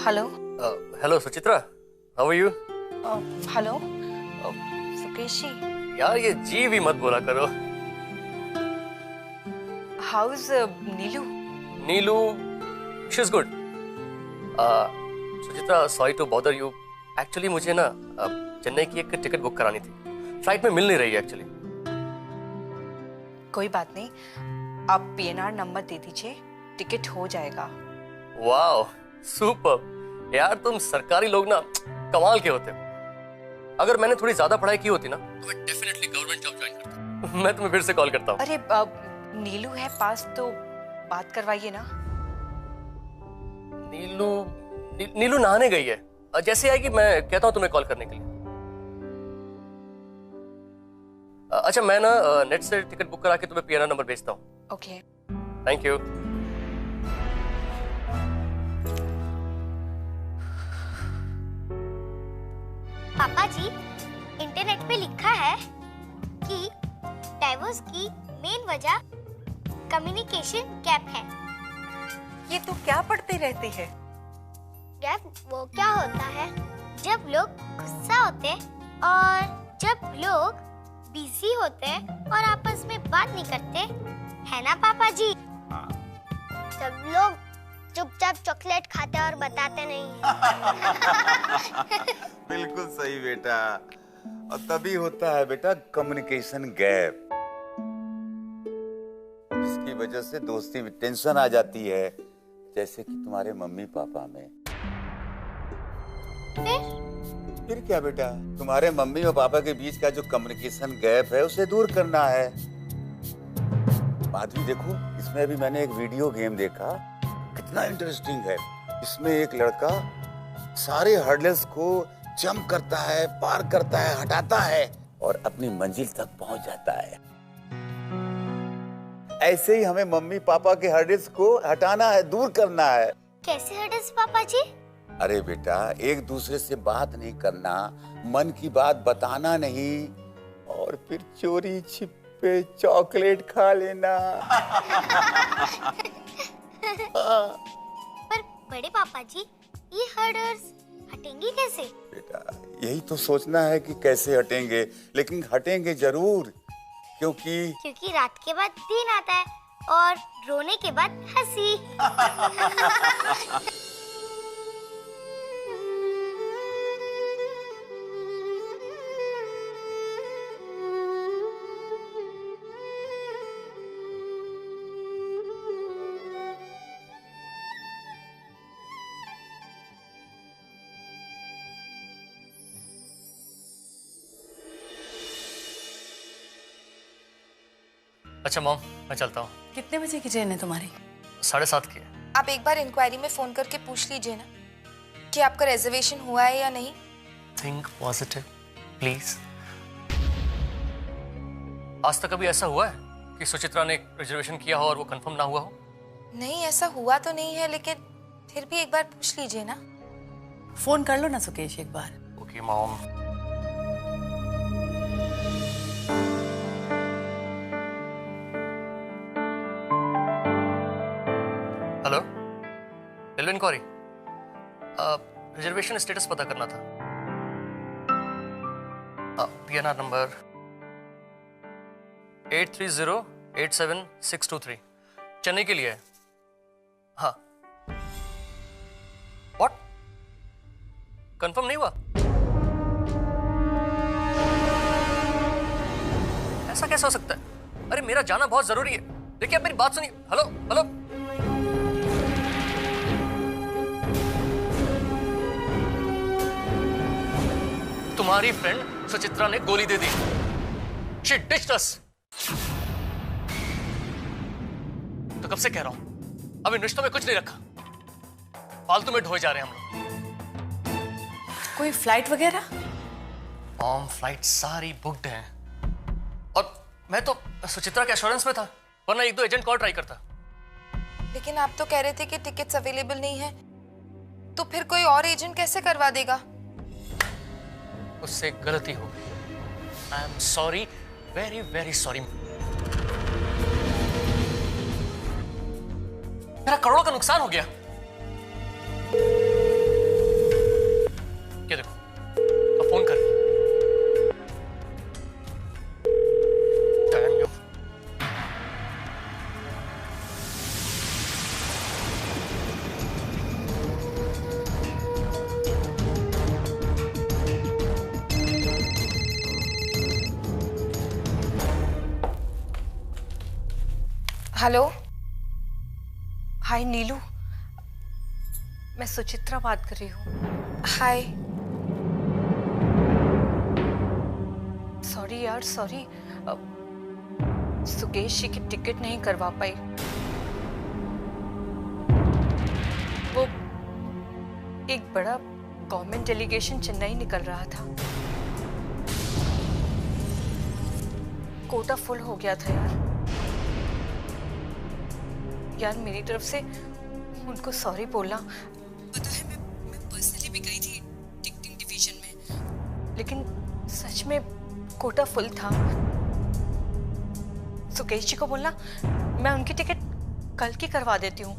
Hello. Hello Suchitra, how are you? Hello Sukesh ji. यार ये जी भी मत बोला करो। How is Neelu? Neelu, she is good. Suchitra, sorry to bother you. Actually मुझे ना चेन्नई की एक टिकट बुक करानी थी, फ्लाइट में मिल नहीं रही है एक्चुअली। कोई बात नहीं, आप पीएनआर नंबर दे दीजिए, टिकट हो जाएगा। वाओ सुपर यार, तुम सरकारी लोग ना कमाल के होते हो। अगर मैंने थोड़ी ज्यादा पढ़ाई की होती ना तो मैं डेफिनेटली गवर्नमेंट जॉब ज्वाइन करता। मैं तुम्हें फिर से कॉल करता हूँ। अरे नीलू है पास तो बात करवाइए ना। नीलू नहाने गई है, जैसे आएगी मैं कहता हूँ तुम्हें कॉल करने के लिए। अच्छा, मैं ना नेट से टिकट बुक करा के तुम्हें पीएनआर नंबर भेजता हूँ। Okay, thank you. पापा जी, इंटरनेट पे लिखा है कि डाइवोर्स की मेन वजह कम्युनिकेशन गैप है। ये तो क्या पढ़ते रहते हैं? गैप वो क्या होता है जब लोग गुस्सा होते और जब लोग बिजी होते और आपस में बात नहीं करते, है ना पापा जी? जब लोग चुपचाप चॉकलेट खाते और बताते नहीं। बिल्कुल सही बेटा, और तभी होता है बेटा कम्युनिकेशन गैप, जिसकी वजह से दोस्ती में टेंशन आ जाती है, जैसे कि तुम्हारे मम्मी पापा में। फिर क्या बेटा, तुम्हारे मम्मी और पापा के बीच का जो कम्युनिकेशन गैप है उसे दूर करना है। माधवी देखो, इसमें अभी मैंने एक वीडियो गेम देखा, कितना इंटरेस्टिंग है। इसमें एक लड़का सारे हर्डल्स को जंप करता है, पार करता है, हटाता है और अपनी मंजिल तक पहुंच जाता है। ऐसे ही हमें मम्मी पापा के हर्डल्स को हटाना है, दूर करना है। कैसे हर्डल्स पापा जी? अरे बेटा, एक दूसरे से बात नहीं करना, मन की बात बताना नहीं, और फिर चोरी छिपे चॉकलेट खा लेना। पर बड़े पापा जी, ये हर्डल्स हटेंगे कैसे? बेटा, यही तो सोचना है कि कैसे हटेंगे, लेकिन हटेंगे जरूर, क्योंकि रात के बाद दिन आता है और रोने के बाद हंसी। अच्छा मॉम, मैं चलता हूँ। कितने बजे की ट्रेन है तुम्हारी? 7:30 की है। आप एक बार इंक्वायरी में फोन करके पूछ लीजिए ना कि आपका रिजर्वेशन हुआ है या नहीं। Think positive please. आज तक कभी ऐसा हुआ है कि सुचित्रा ने रिजर्वेशन किया हो और वो कंफर्म ना हुआ हो? नहीं, ऐसा हुआ तो नहीं है, लेकिन फिर भी एक बार पूछ लीजिए ना। फोन कर लो ना सुकेश एक बार। Okay mom. Hello, railway inquiry, reservation status पता करना था। पीएनआर नंबर 83087623 चेन्नई के लिए है। हाँ, व्हाट, कंफर्म नहीं हुआ? ऐसा कैसे हो सकता है? अरे मेरा जाना बहुत जरूरी है। देखिए आप मेरी बात सुनिए। हेलो हेलो, तुम्हारी फ्रेंड सुचित्रा ने गोली दे दी। She ditched us. तो कब से कह रहा हूं, अब इन रिश्तों में कुछ नहीं रखा, फालतू में ढोए जा रहे हैं हम लोग। कोई फ्लाइट वगैरह? फ्लाइट सारी बुक्ड हैं, और मैं तो सुचित्रा के एश्योरेंस में था, वरना 1-2 एजेंट कॉल ट्राई करता। लेकिन आप तो कह रहे थे कि टिकट्स अवेलेबल नहीं है, तो फिर कोई और एजेंट कैसे करवा देगा? उससे गलती हो गई। I am sorry, very very sorry. मेरा करोड़ों का नुकसान हो गया। हेलो। हाय नीलू, मैं सुचित्रा बात कर रही हूँ। हाय। सॉरी यार, सॉरी। सुकेश जी की टिकट नहीं करवा पाई। वो एक बड़ा गवर्नमेंट डेलीगेशन चेन्नई निकल रहा था, कोटा फुल हो गया था यार। यार मेरी तरफ से उनको सॉरी बोलना। पता है मैं पर्सनली भी गई थी टिकटिंग डिवीजन में, लेकिन सच में कोटा फुल था। सुकेश जी को बोलना मैं उनकी टिकट कल की करवा देती हूँ।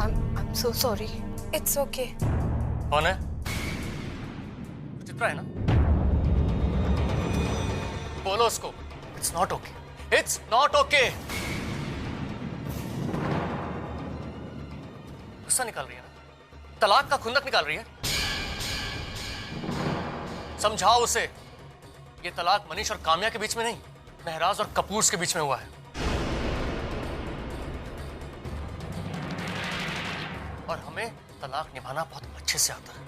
I'm so sorry. It's okay. कौन है? सुचित्रा है ना? बोलो उसको it's not okay, it's not okay. गुस्सा निकाल रही है ना, तलाक का खुंदक निकाल रही है। समझाओ उसे, ये तलाक मनीष और काम्या के बीच में नहीं, महराज और कपूर के बीच में हुआ है। और हमें तलाक निभाना बहुत अच्छे से आता है।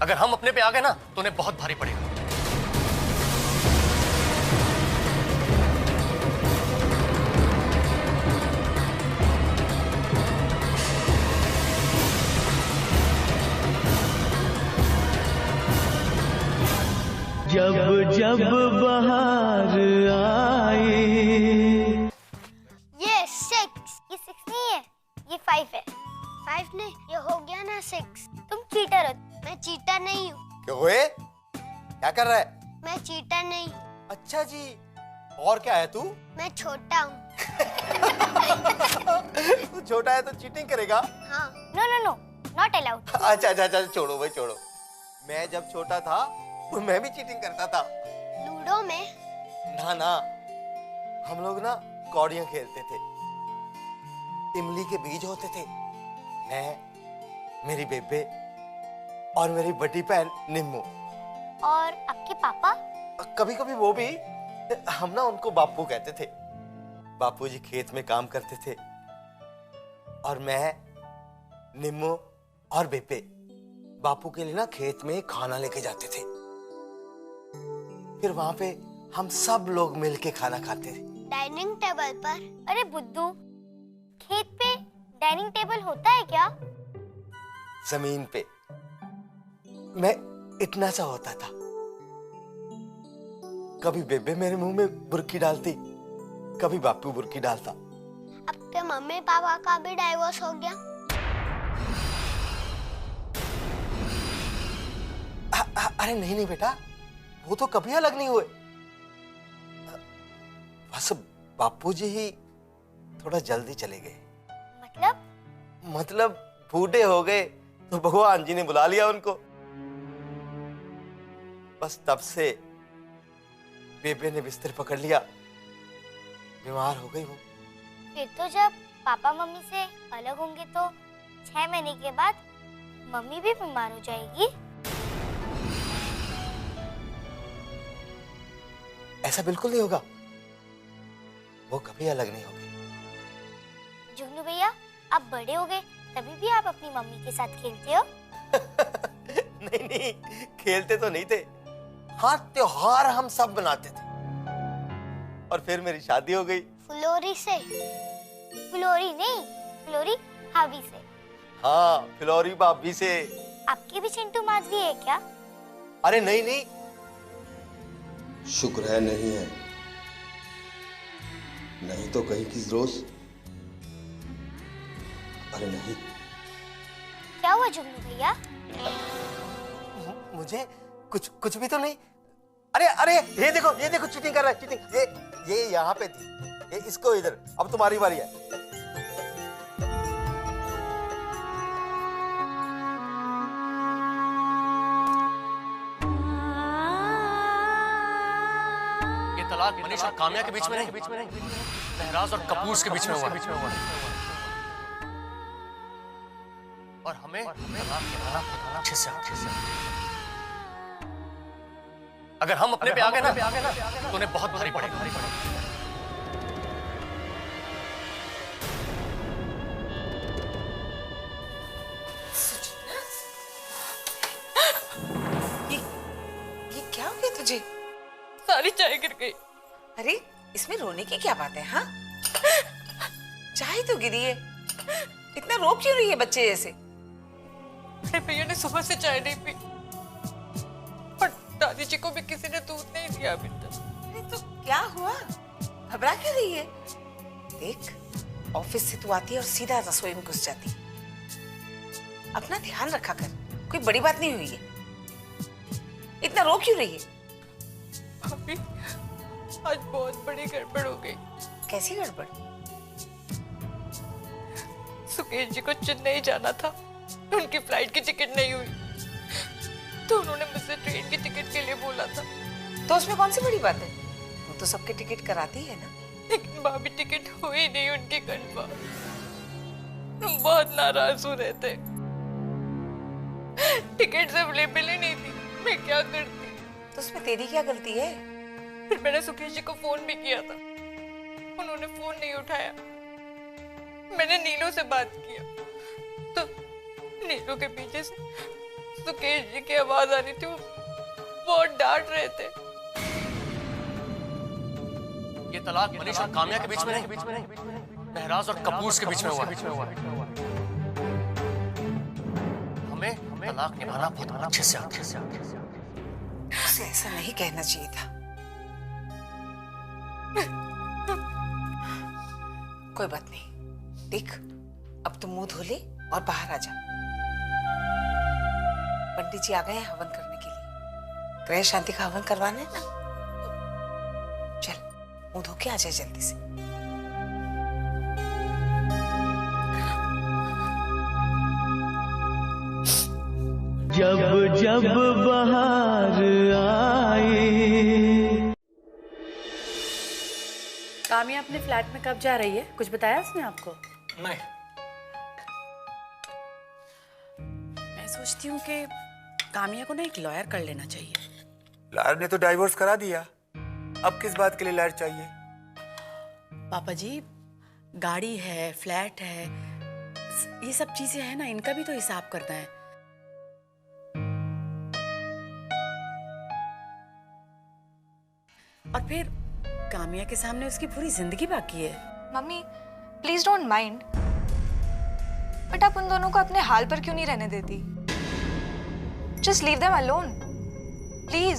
अगर हम अपने पे आ गए ना तो उन्हें बहुत भारी पड़ेगा। जब जब बहार आए। ये 6, ये 6 नहीं है, ये 5 है। 5 नहीं, ये हो गया ना 6। तुम चीटर हो। मैं चीटर नहीं हूँ। क्यों हुए? क्या कर रहा है? मैं चीटर नहीं हूँ। अच्छा जी, और क्या है तू? मैं छोटा हूँ। तू छोटा है तो चीटिंग करेगा? हाँ। No no no, not allowed. अच्छा अच्छा अच्छा, छोड़ो भाई छोड़ो। मैं जब छोटा था तो मैं भी चीटिंग करता था। लूडो में? ना ना, हम लोग ना कौड़ियां खेलते थे। इमली के बीज होते थे। मैं, मेरी बेबे और मेरी बड़ी बहन निम्मू। और आपके पापा? कभी कभी वो भी। हम ना उनको बापू कहते थे। बापूजी खेत में काम करते थे और मैं, निम्मू और बेबे बापू के लिए ना खेत में खाना लेके जाते थे। फिर वहां पे हम सब लोग मिलके खाना खाते थे। डाइनिंग टेबल पर? अरे बुद्धू, खेत पे डाइनिंग टेबल होता है क्या? जमीन पे। मैं इतना सा होता था। कभी बेबे मेरे मुंह में बुर्की डालती, कभी बापू बुर्की डालता। अब क्या मम्मी पापा का भी डाइवोर्स हो गया? अरे नहीं नहीं बेटा, वो तो कभी अलग नहीं हुए। बस बापूजी ही थोड़ा जल्दी चले गए। मतलब बूढ़े हो गए तो भगवान जी ने बुला लिया उनको। बस तब से बेबे ने बिस्तर पकड़ लिया, बीमार हो गई वो। फिर तो जब पापा मम्मी से अलग होंगे तो 6 महीने के बाद मम्मी भी बीमार हो जाएगी। ऐसा बिल्कुल नहीं होगा, वो कभी अलग नहीं होगी। जुगनू भैया, आप बड़े हो गए तभी भी आप अपनी मम्मी के साथ खेलते हो? नहीं नहीं, खेलते तो नहीं थे। हाँ, त्योहार हम सब बनाते थे। और फिर मेरी शादी हो गई। फुलोरी से? फुलोरी नहीं, फुलोरी भाभी से। हाँ, फिलौरी भाभी से। आपके भी चिंटू माधवी है क्या? अरे नहीं नहीं। शुक्र है नहीं है, नहीं तो कहीं किस रोज। अरे नहीं। क्या हुआ जुगनू भैया? मुझे कुछ भी तो नहीं। अरे अरे, ये देखो चीटिंग कर रहा है, चीटिंग। ये यहाँ पे थी, ये इसको इधर। अब तुम्हारी बारी है। ये तलाक मनीष और काम्या के बीच में नहीं, महराज और कपूर के बीच में हुआ। और हमें तलाक निभाना अच्छे से। अगर हम अपने पे आ गए ना तो उन्हें बहुत भारी पड़ेगा। ये क्या हो गया तुझे? सारी चाय गिर गई। अरे इसमें रोने की क्या बात है? हाँ, चाय तो गिरी है, इतना रो क्यों रही है बच्चे जैसे? मेरे भैया ने सुबह से चाय नहीं पी और दादी जी को भी किसी ने दूध नहीं दिया अभी तक। अरे तो क्या हुआ? घबरा क्यों रही है? देख, ऑफिस से तू आती है और सीधा रसोई में घुस जाती है। अपना ध्यान रखा कर, कोई बड़ी बात नहीं हुई है। इतना रो क्यों रही है? भाभी, आज बहुत बड़ी गड़बड़ हो गई। कैसी गड़बड़? सुकेश जी को चेन्नई जाना था, उनकी फ्लाइट की टिकट नहीं हुई तो उन्होंने मुझसे ट्रेन की टिकट के लिए बोला था। तो उसमें कौन सी बड़ी बात है? वो तो सबके टिकट कराती है ना। लेकिन भाभी टिकट हुई नहीं उनकी कंफर्म। बहुत नाराज हो रहे थे, टिकट अवेलेबल ही नहीं थी। मैं क्या करती? तो उसमें तेरी क्या गलती है? फिर मैंने सुकेश जी को फोन भी किया था, उन्होंने फोन नहीं उठाया। मैंने नीलू से बात किया तो नीलू के पीछे से सुकेश जी की आवाज आ रही थी, वो बहुत डांट रहे थे। ये तलाक मनीष और काम्या के बीच में नहीं, महराज और कपूर के बीच में हुआ। हमें तलाक निभाना बहुत अच्छे से आता है। उसे ऐसा नहीं कहना चाहिए था। कोई बात नहीं, देख अब तुम मुंह धो ले और बाहर आ जा। पंडित जी आ गए हैं हवन करने के लिए। ग्रह शांति का हवन करवाना है ना। चल मुंह धो के आ जाए जल्दी से। जब जब बहार आई। कामिया अपने फ्लैट में कब जा रही है? कुछ बताया उसने आपको? नहीं। मैं सोचती हूँ कि कामिया को ना एक लॉयर कर लेना चाहिए। लॉयर ने तो डाइवोर्स करा दिया, अब किस बात के लिए लॉयर चाहिए? पापा जी, गाड़ी है, फ्लैट है, ये सब चीजें हैं ना, इनका भी तो हिसाब करना है। और फिर कामिया के सामने उसकी पूरी जिंदगी बाकी है। Mummy please don't mind, but आप उन दोनों को अपने हाल पर क्यों नहीं रहने देती? Just leave them alone please.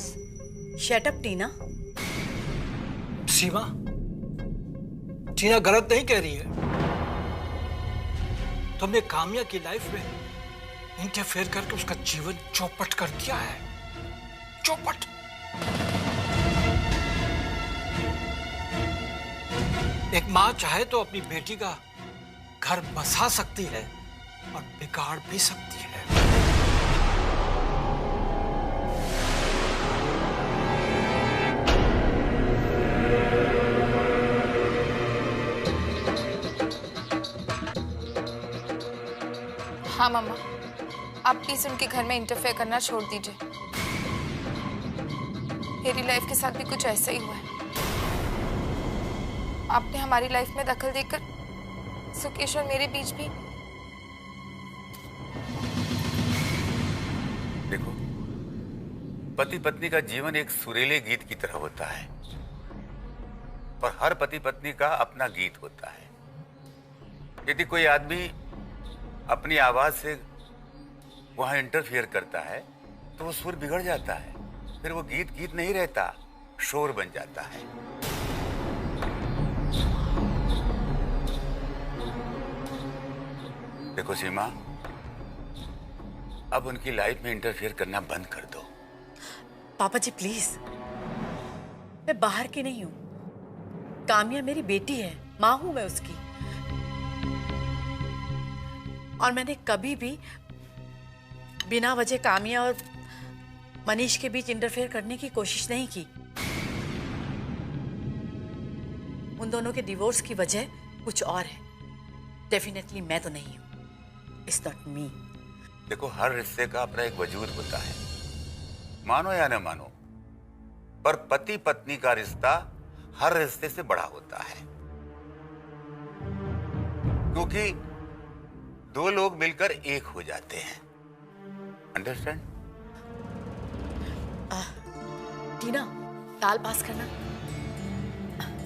Shut up Tina. Seema, Tina गलत नहीं कह रही है। तुमने काम्या की लाइफ में इंटरफेयर करके उसका जीवन चौपट कर दिया है, चौपट। एक माँ चाहे तो अपनी बेटी का घर बसा सकती है और बिगाड़ भी सकती है। हाँ मम्मा, आप प्लीज उनके घर में इंटरफेयर करना छोड़ दीजिए। मेरी लाइफ के साथ भी कुछ ऐसा ही हुआ है। आपने हमारी लाइफ में दखल देकर सुकेश और मेरे बीच भी। देखो, पति पत्नी का जीवन एक सुरीले गीत की तरह होता है और हर पति पत्नी का अपना गीत होता है। यदि कोई आदमी अपनी आवाज से वहां इंटरफियर करता है तो वो सुर बिगड़ जाता है, फिर वो गीत गीत नहीं रहता, शोर बन जाता है। देखो सीमा, अब उनकी लाइफ में इंटरफियर करना बंद कर दो। पापा जी प्लीज, मैं बाहर की नहीं हूं। कामिया मेरी बेटी है, माँ हूं मैं उसकी। और मैंने कभी भी बिना वजह कामिया और मनीष के बीच इंटरफेयर करने की कोशिश नहीं की। उन दोनों के डिवोर्स की वजह कुछ और है। डेफिनेटली मैं तो नहीं हूं। It's not me. देखो, हर रिश्ते का अपना एक वजूद होता है, मानो या न मानो। पर पति पत्नी का रिश्ता हर रिश्ते से बड़ा होता है, क्योंकि दो लोग मिलकर एक हो जाते हैं। अंडरस्टैंड? टीना, दाल पास करना।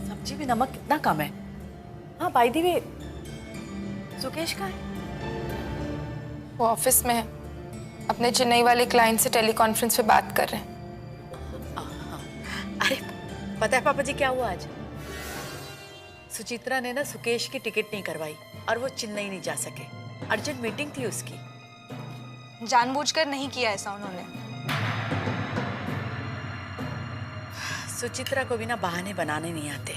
सब्जी में नमक कितना कम है। हाँ, बाय द वे, सुकेश कहाँ है? वो ऑफिस में है, अपने चेन्नई वाले क्लाइंट से टेलीकॉन्फ्रेंस पे बात कर रहे हैं। अरे पता है पापा जी क्या हुआ आज? सुचित्रा ने ना सुकेश की टिकट नहीं करवाई और वो चेन्नई नहीं जा सके। अर्जेंट मीटिंग थी उसकी। जानबूझकर नहीं किया ऐसा उन्होंने। सुचित्रा को भी ना बहाने बनाने नहीं आते।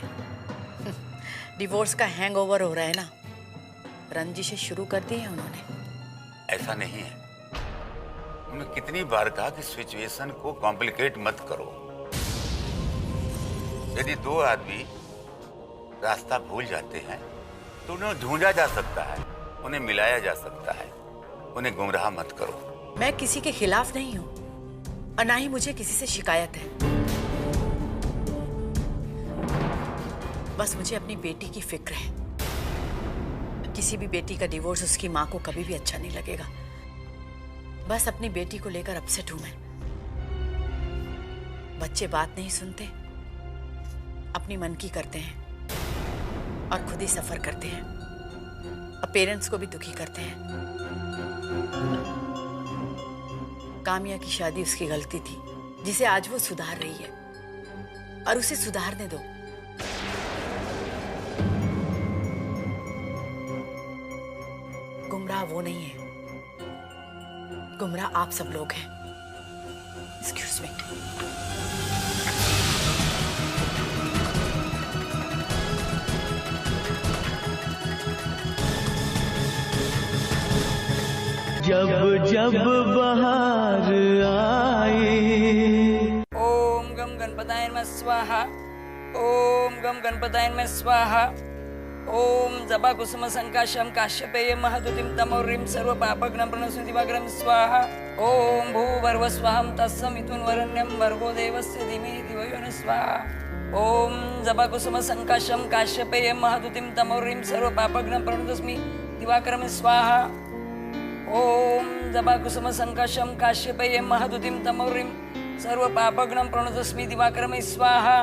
डिवोर्स का हैंगओवर हो रहा है ना, रंजिशें शुरू कर दी है उन्होंने। ऐसा नहीं है। उन्होंने कितनी बार कहा कि सिचुएशन को कॉम्प्लिकेट मत करो। यदि दो आदमी रास्ता भूल जाते हैं तो उन्हें ढूंढा जा सकता है, उन्हें मिलाया जा सकता है। उन्हें गुमराह मत करो। मैं किसी के खिलाफ नहीं हूं और ना ही मुझे किसी से शिकायत है। बस मुझे अपनी बेटी की फिक्र है। किसी भी बेटी का डिवोर्स उसकी माँ को कभी भी अच्छा नहीं लगेगा। बस अपनी बेटी को लेकर अपसेट हूं मैं। बच्चे बात नहीं सुनते, अपनी मन की करते हैं और खुद ही सफर करते हैं और पेरेंट्स को भी दुखी करते हैं। कामिया की शादी उसकी गलती थी, जिसे आज वो सुधार रही है और उसे सुधारने दो। गुमराह वो नहीं है, गुमराह आप सब लोग हैं। Excuse me. जब जब बहार आए। ओम गम गणपताय नमः स्वाहा। ओम गम गणपताय नमः स्वाहा। ओम जपा कुसुम संकाशम काश्यपेय महदुतिम तमोरिम सर्व पापग्नं प्रणश्यति दिवाकरं स्वाहा। ओम भूर्भुवः स्वहं तत्सवितुर् वरेण्यं भर्गो देवस्य धीमहि धियो यो नः स्वाहा। ओम जपा कुसुम संकाशम काश्यपेय महदुतिम तमोरिम सर्व पापग्नं प्रणश्यति दिवाकरं स्वाहा। ओम जपा कुसुम संकाशम काश्यपेय महदुतिम तमोरिम सर्व पापग्नं प्रणतस्मि दिवाकरं स्वाहा।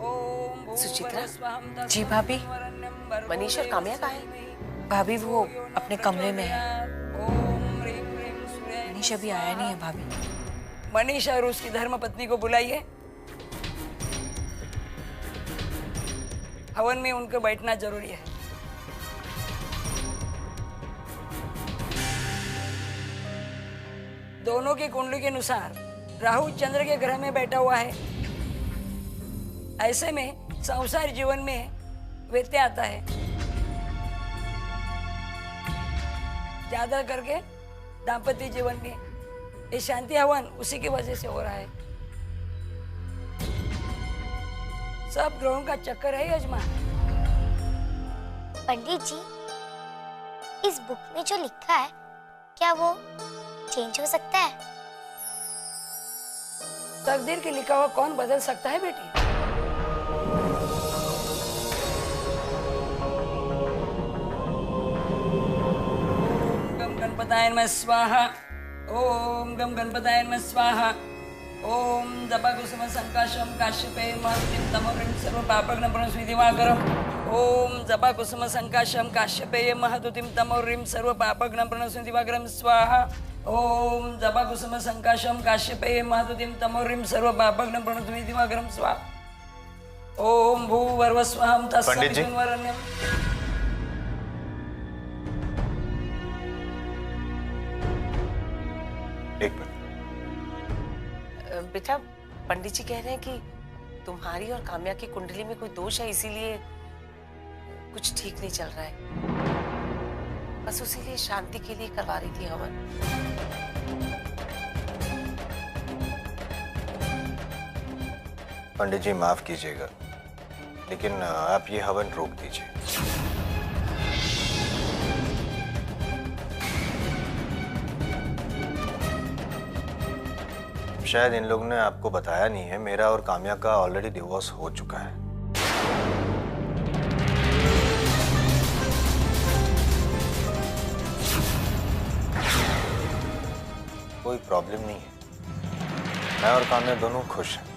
ओम सुचित्रा। जी भाभी, मनीष और काम्या कहाँ है? भाभी वो अपने कमरे में है। मनीष अभी आया नहीं है भाभी। मनीष और उसकी धर्म पत्नी को बुलाइए। हवन में उनको बैठना जरूरी है। दोनों की कुंडली के अनुसार राहु चंद्र के ग्रह में बैठा हुआ है। ऐसे में संसार जीवन में व्यत्यय आता है। ज्यादा करके दाम्पत्य जीवन में ये शांति हवन उसी की वजह से हो रहा है। सब ग्रहों का चक्कर है यजमान। पंडित जी, इस बुक में जो लिखा है क्या वो चेंज हो सकता है? तकदीर के लिखा हुआ कौन बदल सकता है बेटी? गम गणपताय नमः स्वाहा। ओम गम गणपताय नमः स्वाहा। ओम जपा कुसुम संकाशम काश्यपेय महदुतिम तमोरिम सर्व पापग्नं प्रणश्यति दिवाकरम्। ओम जपा कुसुम संकाशम काश्यपेय महदुतिम तमोरिम सर्व पापग्नं प्रणश्यति दिवाकरं स्वाहा। ओम जपा कुसुम संकाशम काश्यपेय महदुतिम तमोरिम सर्व पापग्नं प्रणश्यति दिवाकरं स्वाहा। ओम भूर्भुवः स्वहं तत्सवितुर् वरेण्यं। एक मिनट बेटा, पंडित जी कह रहे हैं कि तुम्हारी और काम्या की कुंडली में कोई दोष है, इसीलिए कुछ ठीक नहीं चल रहा है। बस उसी लिए शांति के लिए करवा रही थी हवन। पंडित जी माफ कीजिएगा, लेकिन आप ये हवन रोक दीजिए। शायद इन लोगों ने आपको बताया नहीं है, मेरा और काम्या का ऑलरेडी डिवोर्स हो चुका है। कोई प्रॉब्लम नहीं है, मैं और काम्या दोनों खुश हैं।